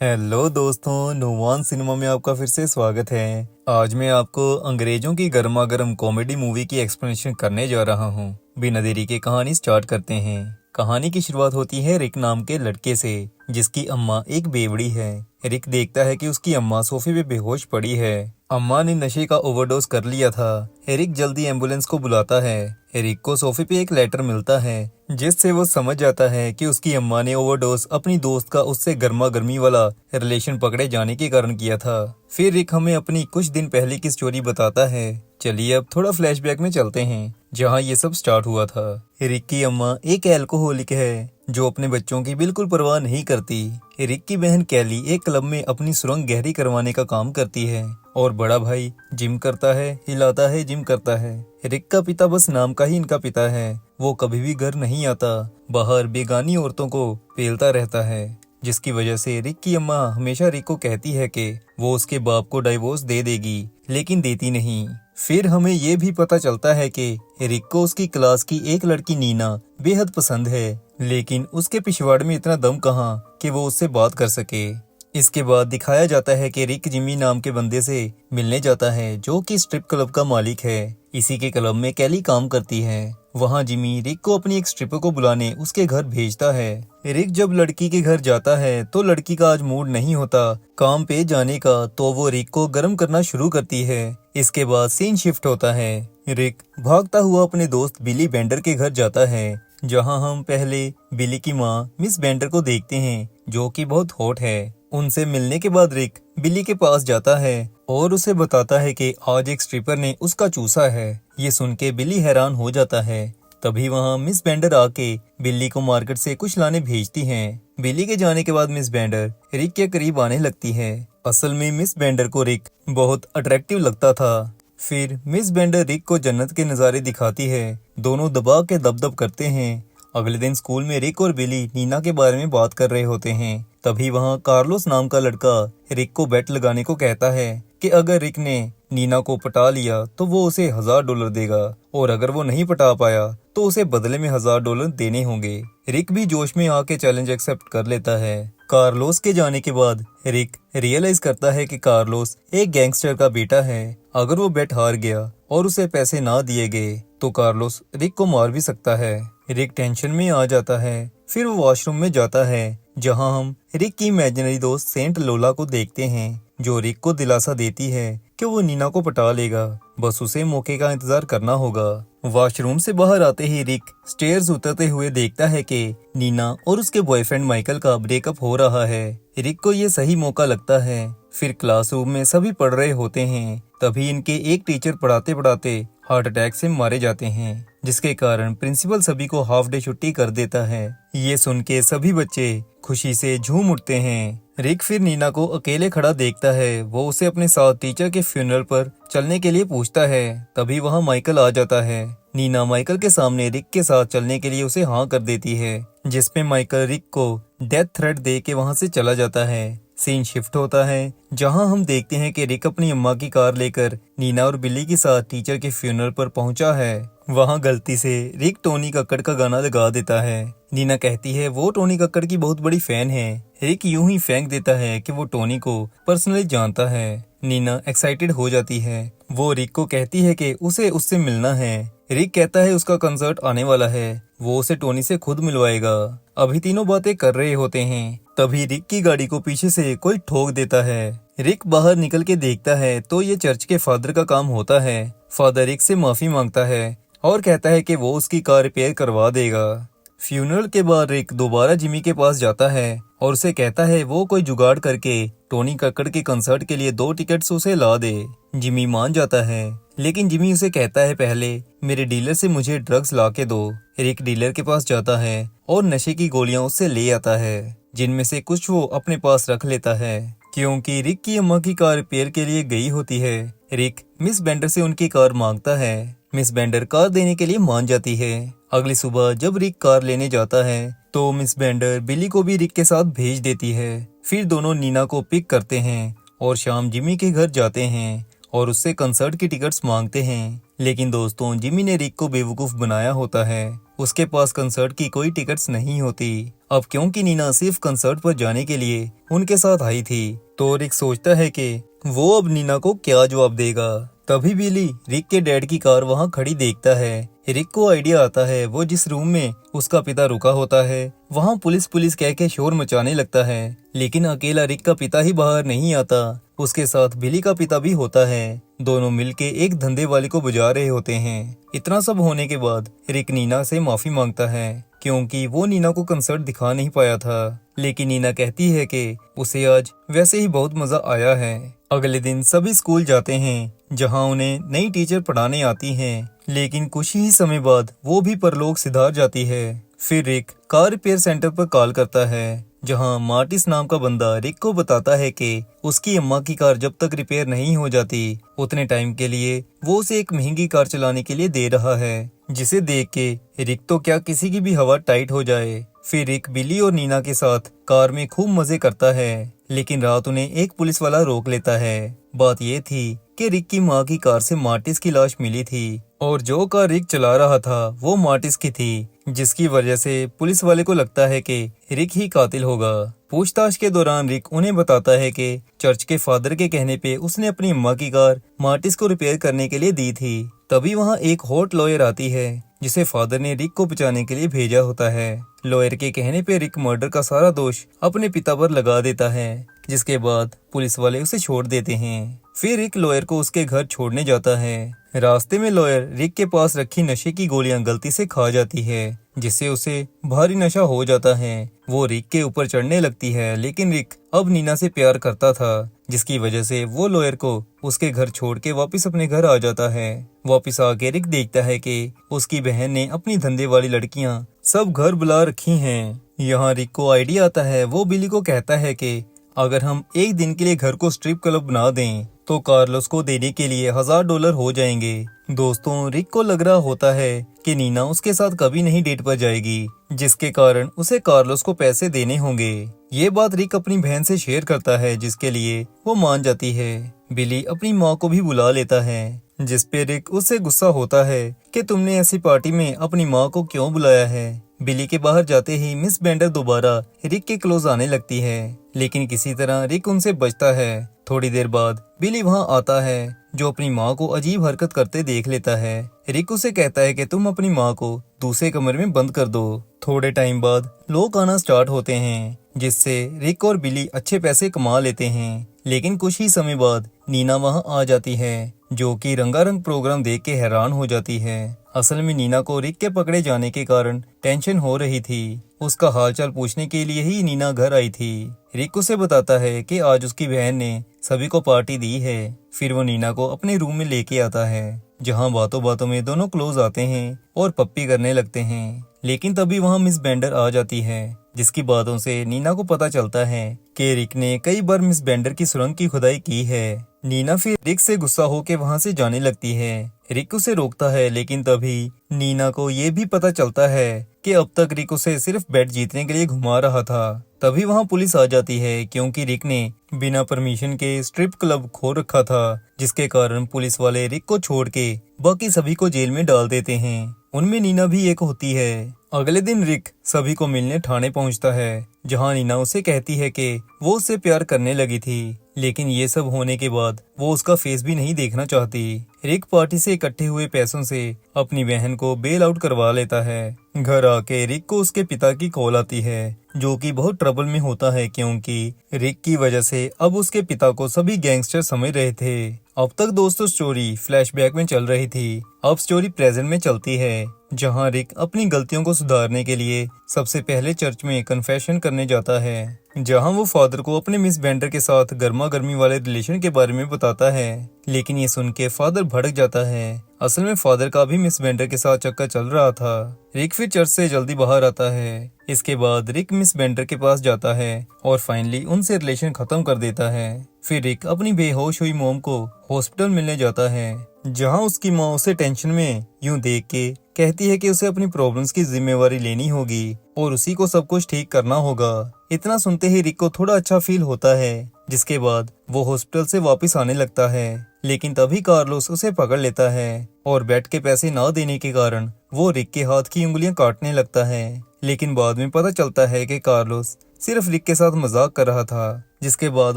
Hello दोस्तों, Nuwan cinema में आपका फिर से स्वागत है। आज मैं आपको अंग्रेजों की गर्मा गर्म कॉमेडी मूवी की एक्सप्लेनेशन करने जा रहा हूँ। बिना देरी के कहानी स्टार्ट करते हैं। कहानी की शुरुआत होती है रिक नाम के लड़के से, जिसकी अम्मा एक बेवड़ी है। रिक देखता है कि उसकी अम्मा सोफे पे बेहोश पड़ी है। अम्मा ने नशे का ओवरडोज कर लिया था। रिक जल्दी एम्बुलेंस को बुलाता है। रिक को सोफे पे एक लेटर मिलता है, जिससे वो समझ जाता है कि उसकी अम्मा ने ओवरडोज अपनी दोस्त का उससे गर्मा गर्मी वाला रिलेशन पकड़े जाने के कारण किया था। फिर रिक हमें अपनी कुछ दिन पहले की स्टोरी बताता है। चलिए अब थोड़ा फ्लैशबैक में चलते हैं, जहाँ ये सब स्टार्ट हुआ था। रिक की अम्मा एक अल्कोहलिक है जो अपने बच्चों की बिल्कुल परवाह नहीं करती। रिक की बहन कैली एक क्लब में अपनी सुरंग गहरी करवाने का काम करती है और बड़ा भाई जिम करता है, हिलाता है, जिम करता है। रिक का पिता बस नाम का ही इनका पिता है। वो कभी भी घर नहीं आता, बाहर बेगानी औरतों को पेलता रहता है, जिसकी वजह से रिक की अम्मा हमेशा रिक को कहती है कि वो उसके बाप को डाइवोर्स दे देगी, लेकिन देती नहीं। फिर हमें ये भी पता चलता है कि रिक को उसकी क्लास की एक लड़की नीना बेहद पसंद है, लेकिन उसके पिछवाड़ में इतना दम कहाँ कि वो उससे बात कर सके। इसके बाद दिखाया जाता है कि रिक जिमी नाम के बंदे से मिलने जाता है, जो कि स्ट्रिप क्लब का मालिक है। इसी के क्लब में कैली काम करती है। वहाँ जिमी रिक को अपनी एक स्ट्रिपर को बुलाने उसके घर भेजता है। रिक जब लड़की के घर जाता है तो लड़की का आज मूड नहीं होता काम पे जाने का, तो वो रिक को गर्म करना शुरू करती है। इसके बाद सीन शिफ्ट होता है। रिक भागता हुआ अपने दोस्त बिली बेंडर के घर जाता है, जहाँ हम पहले बिली की माँ मिस बेंडर को देखते हैं, जो कि बहुत हॉट है। उनसे मिलने के बाद रिक बिली के पास जाता है और उसे बताता है कि आज एक स्ट्रिपर ने उसका चूसा है। ये सुन के बिली हैरान हो जाता है। तभी वहाँ मिस बेंडर आके बिल्ली को मार्केट से कुछ लाने भेजती हैं। बिली के जाने के बाद मिस बेंडर रिक के करीब आने लगती है। असल में मिस बेंडर को रिक बहुत अट्रैक्टिव लगता था। फिर मिस बेंडर रिक को जन्नत के नज़ारे दिखाती है। दोनों दबा के दबदब करते हैं। अगले दिन स्कूल में रिक और बिली नीना के बारे में बात कर रहे होते हैं। तभी वहाँ कार्लोस नाम का लड़का रिक को बेट लगाने को कहता है कि अगर रिक ने नीना को पटा लिया तो वो उसे $1000 देगा, और अगर वो नहीं पटा पाया तो उसे बदले में $1000 देने होंगे। रिक भी जोश में आके चैलेंज एक्सेप्ट कर लेता है। कार्लोस के जाने के बाद रिक रियलाइज करता है कि कार्लोस एक गैंगस्टर का बेटा है। अगर वो बेट हार गया और उसे पैसे ना दिए गए तो कार्लोस रिक को मार भी सकता है। रिक टेंशन में आ जाता है। फिर वो वॉशरूम में जाता है, जहां हम रिक की इमेजिनरी दोस्त सेंट लोला को देखते हैं, जो रिक को दिलासा देती है कि वो नीना को पटा लेगा, बस उसे मौके का इंतजार करना होगा। वॉशरूम से बाहर आते ही रिक स्टेयर्स उतरते हुए देखता है कि नीना और उसके बॉयफ्रेंड माइकल का ब्रेकअप हो रहा है। रिक को ये सही मौका लगता है। फिर क्लासरूम में सभी पढ़ रहे होते हैं। तभी इनके एक टीचर पढ़ाते पढ़ाते हार्ट अटैक से मारे जाते हैं, जिसके कारण प्रिंसिपल सभी को हाफ डे छुट्टी कर देता है। ये सुन के सभी बच्चे खुशी से झूम उठते हैं। रिक फिर नीना को अकेले खड़ा देखता है। वो उसे अपने साथ टीचर के फ्यूनरल पर चलने के लिए पूछता है। तभी वहाँ माइकल आ जाता है। नीना माइकल के सामने रिक के साथ चलने के लिए उसे हाँ कर देती है, जिसपे माइकल रिक को डेथ थ्रेट दे के वहाँ से चला जाता है। सीन शिफ्ट होता है, जहां हम देखते हैं कि रिक अपनी अम्मा की कार लेकर नीना और बिल्ली के साथ टीचर के फ्यूनरल पर पहुंचा है। वहां गलती से रिक टोनी कक्कड़ का गाना लगा देता है। नीना कहती है वो टोनी कक्कड़ की बहुत बड़ी फैन है। रिक यूं ही फेंक देता है कि वो टोनी को पर्सनली जानता है। नीना एक्साइटेड हो जाती है। वो रिक को कहती है कि उसे उससे मिलना है। रिक कहता है उसका कंसर्ट आने वाला है, वो उसे टोनी से खुद मिलवाएगा। अभी तीनों बातें कर रहे होते हैं, तभी रिक की गाड़ी को पीछे से कोई ठोक देता है। रिक बाहर निकल के देखता है तो ये चर्च के फादर का काम होता है। फादर रिक से माफी मांगता है और कहता है कि वो उसकी कार रिपेयर करवा देगा। फ्यूनरल के बाद रिक दोबारा जिमी के पास जाता है और उसे कहता है वो कोई जुगाड़ करके टोनी कक्कड़ के कंसर्ट के लिए 2 टिकट्स उसे ला दे। जिमी मान जाता है, लेकिन जिमी उसे कहता है पहले मेरे डीलर से मुझे ड्रग्स ला के दो। रिक डीलर के पास जाता है और नशे की गोलियां उससे ले आता है, जिनमें से कुछ वो अपने पास रख लेता है, क्योंकि रिक की अम्मा की कार रिपेयर के लिए गई होती है। रिक मिस बेंडर से उनकी कार मांगता है। मिस बेंडर कार देने के लिए मान जाती है। अगली सुबह जब रिक कार लेने जाता है तो मिस बेंडर बिली को भी रिक के साथ भेज देती है। फिर दोनों नीना को पिक करते हैं और शाम जिमी के घर जाते हैं और उससे कंसर्ट की टिकट्स मांगते हैं। लेकिन दोस्तों जिमी ने रिक को बेवकूफ बनाया होता है। उसके पास कंसर्ट की कोई टिकट्स नहीं होती। अब क्योंकि नीना सिर्फ कंसर्ट पर जाने के लिए उनके साथ आई थी, तो रिक सोचता है कि वो अब नीना को क्या जवाब देगा। तभी बिली रिक के डैड की कार वहाँ खड़ी देखता है। रिक को आइडिया आता है, वो जिस रूम में उसका पिता रुका होता है वहाँ पुलिस पुलिस कह के शोर मचाने लगता है। लेकिन अकेला रिक का पिता ही बाहर नहीं आता, उसके साथ बिली का पिता भी होता है। दोनों मिलके एक धंधे वाले को बुझा रहे होते हैं। इतना सब होने के बाद रिक नीना से माफी मांगता है, क्योंकि वो नीना को कंसर्ट दिखा नहीं पाया था। लेकिन नीना कहती है कि उसे आज वैसे ही बहुत मजा आया है। अगले दिन सभी स्कूल जाते हैं, जहां उन्हें नई टीचर पढ़ाने आती हैं। लेकिन कुछ ही समय बाद वो भी परलोक सिधार जाती है। फिर रिक कार रिपेयर सेंटर पर कॉल करता है, जहां मार्टिस नाम का बंदा रिक को बताता है कि उसकी अम्मा की कार जब तक रिपेयर नहीं हो जाती उतने टाइम के लिए वो उसे एक महंगी कार चलाने के लिए दे रहा है। जिसे देख के रिक तो क्या किसी की भी हवा टाइट हो जाए। फिर रिक बिली और नीना के साथ कार में खूब मजे करता है, लेकिन रात उन्हें एक पुलिस वाला रोक लेता है। बात ये थी कि रिक की माँ की कार से मार्टिस की लाश मिली थी, और जो कार रिक चला रहा था वो मार्टिस की थी, जिसकी वजह से पुलिस वाले को लगता है कि रिक ही कातिल होगा। पूछताछ के दौरान रिक उन्हें बताता है कि चर्च के फादर के कहने पे उसने अपनी अम्मा की कार मार्टिस को रिपेयर करने के लिए दी थी। तभी वहाँ एक हॉट लॉयर आती है, जिसे फादर ने रिक को बचाने के लिए भेजा होता है। लॉयर के कहने पे रिक मर्डर का सारा दोष अपने पिता पर लगा देता है, जिसके बाद पुलिस वाले उसे छोड़ देते हैं। फिर रिक लॉयर को उसके घर छोड़ने जाता है। रास्ते में लॉयर रिक के पास रखी नशे की गोलियां गलती से खा जाती है, जिससे उसे भारी नशा हो जाता है। वो रिक के ऊपर चढ़ने लगती है, लेकिन रिक अब नीना से प्यार करता था, जिसकी वजह से वो लॉयर को उसके घर छोड़ के वापस अपने घर आ जाता है। वापस आके रिक देखता है कि उसकी बहन ने अपनी धंधे वाली लड़कियां सब घर बुला रखी हैं। यहाँ रिक को आइडिया आता है। वो बिली को कहता है कि अगर हम एक दिन के लिए घर को स्ट्रिप क्लब बना दें तो कार्लोस को देने के लिए $1000 हो जाएंगे। दोस्तों, रिक को लग रहा होता है कि नीना उसके साथ कभी नहीं डेट पर जाएगी, जिसके कारण उसे कार्लोस को पैसे देने होंगे। ये बात रिक अपनी बहन से शेयर करता है, जिसके लिए वो मान जाती है। बिली अपनी माँ को भी बुला लेता है, जिस पे रिक उससे गुस्सा होता है कि तुमने ऐसी पार्टी में अपनी माँ को क्यों बुलाया है। बिली के बाहर जाते ही मिस बेंडर दोबारा रिक के क्लोज आने लगती है, लेकिन किसी तरह रिक उनसे बचता है। थोड़ी देर बाद बिली वहाँ आता है, जो अपनी माँ को अजीब हरकत करते देख लेता है। रिक उसे कहता है कि तुम अपनी माँ को दूसरे कमरे में बंद कर दो। थोड़े टाइम बाद लोग आना स्टार्ट होते हैं, जिससे रिक और बिली अच्छे पैसे कमा लेते हैं। लेकिन कुछ ही समय बाद नीना वहाँ आ जाती है, जो कि रंगारंग प्रोग्राम देख के हैरान हो जाती है। असल में नीना को रिक के पकड़े जाने के कारण टेंशन हो रही थी। उसका हालचाल पूछने के लिए ही नीना घर आई थी। रिक उसे बताता है कि आज उसकी बहन ने सभी को पार्टी दी है। फिर वो नीना को अपने रूम में लेके आता है, जहाँ बातों बातों में दोनों क्लोज आते हैं और पप्पी करने लगते हैं। लेकिन तभी वहाँ मिस बेंडर आ जाती है, जिसकी बातों से नीना को पता चलता है कि रिक ने कई बार मिस बेंडर की सुरंग की खुदाई की है। नीना फिर रिक से गुस्सा होकर वहाँ से जाने लगती है। रिक उसे रोकता है, लेकिन तभी नीना को ये भी पता चलता है कि अब तक रिक उसे सिर्फ बेट जीतने के लिए घुमा रहा था। तभी वहाँ पुलिस आ जाती है, क्योंकि रिक ने बिना परमिशन के स्ट्रिप क्लब खोल रखा था, जिसके कारण पुलिस वाले रिक को छोड़ के बाकी सभी को जेल में डाल देते हैं। उनमें नीना भी एक होती है। अगले दिन रिक सभी को मिलने थाने पहुंचता है, जहां नीना उसे कहती है कि वो उससे प्यार करने लगी थी, लेकिन ये सब होने के बाद वो उसका फेस भी नहीं देखना चाहती। रिक पार्टी से इकट्ठे हुए पैसों से अपनी बहन को बेल आउट करवा लेता है। घर आके रिक को उसके पिता की कॉल आती है, जो कि बहुत ट्रबल में होता है, क्योंकि रिक की वजह से अब उसके पिता को सभी गैंगस्टर समझ रहे थे। अब तक दोस्तों स्टोरी फ्लैशबैक में चल रही थी, अब स्टोरी प्रेजेंट में चलती है, जहां रिक अपनी गलतियों को सुधारने के लिए सबसे पहले चर्च में कन्फेशन करने जाता है, जहां वो फादर को अपने मिस बेंडर के साथ गर्मा गर्मी वाले रिलेशन के बारे में बताता है। लेकिन ये सुन के फादर भड़क जाता है। असल में फादर का भी मिस बेंडर के साथ चक्कर चल रहा था। रिक फिर चर्च से जल्दी बाहर आता है। इसके बाद रिक मिस बेंडर के पास जाता है और फाइनली उनसे रिलेशन खत्म कर देता है। फिर रिक अपनी बेहोश हुई मोम को हॉस्पिटल मिलने जाता है, जहां उसकी माँ उसे टेंशन में यूं देख के कहती है कि उसे अपनी प्रॉब्लम्स की जिम्मेवारी लेनी होगी और उसी को सब कुछ ठीक करना होगा। इतना सुनते ही रिक को थोड़ा अच्छा फील होता है, जिसके बाद वो हॉस्पिटल से वापस आने लगता है। लेकिन तभी कार्लोस उसे पकड़ लेता है और बेट के पैसे ना देने के कारण वो रिक के हाथ की उंगलियां काटने लगता है। लेकिन बाद में पता चलता है कि कार्लोस सिर्फ रिक के साथ मजाक कर रहा था, जिसके बाद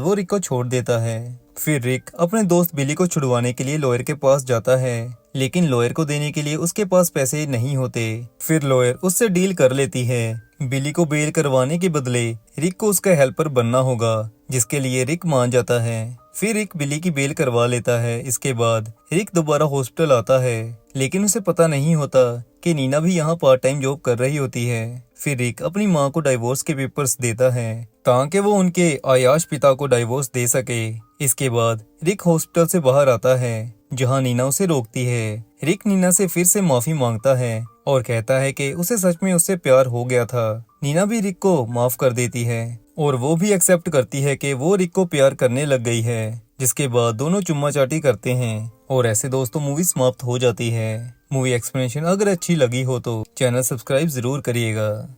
वो रिक को छोड़ देता है। फिर रिक अपने दोस्त बिली को छुड़वाने के लिए लॉयर के पास जाता है, लेकिन लॉयर को देने के लिए उसके पास पैसे नहीं होते। फिर लॉयर उससे डील कर लेती है। बिली को बेल करवाने के बदले रिक को उसका हेल्पर बनना होगा, जिसके लिए रिक मान जाता है। फिर रिक बिली की बेल करवा लेता है। इसके बाद रिक दोबारा हॉस्पिटल आता है, लेकिन उसे पता नहीं होता कि नीना भी यहाँ पार्ट टाइम जॉब कर रही होती है। फिर रिक अपनी माँ को डाइवोर्स के पेपर्स देता है ताकि वो उनके आयाश पिता को डाइवोर्स दे सके। इसके बाद रिक हॉस्पिटल से बाहर आता है, जहाँ नीना उसे रोकती है। रिक नीना से फिर से माफी मांगता है और कहता है कि उसे सच में उससे प्यार हो गया था। नीना भी रिक को माफ कर देती है और वो भी एक्सेप्ट करती है कि वो रिक को प्यार करने लग गई है। जिसके बाद दोनों चुम्मा चाटी करते हैं और ऐसे दोस्तों मूवी समाप्त हो जाती है। मूवी एक्सप्लेनेशन अगर अच्छी लगी हो तो चैनल सब्सक्राइब जरूर करिएगा।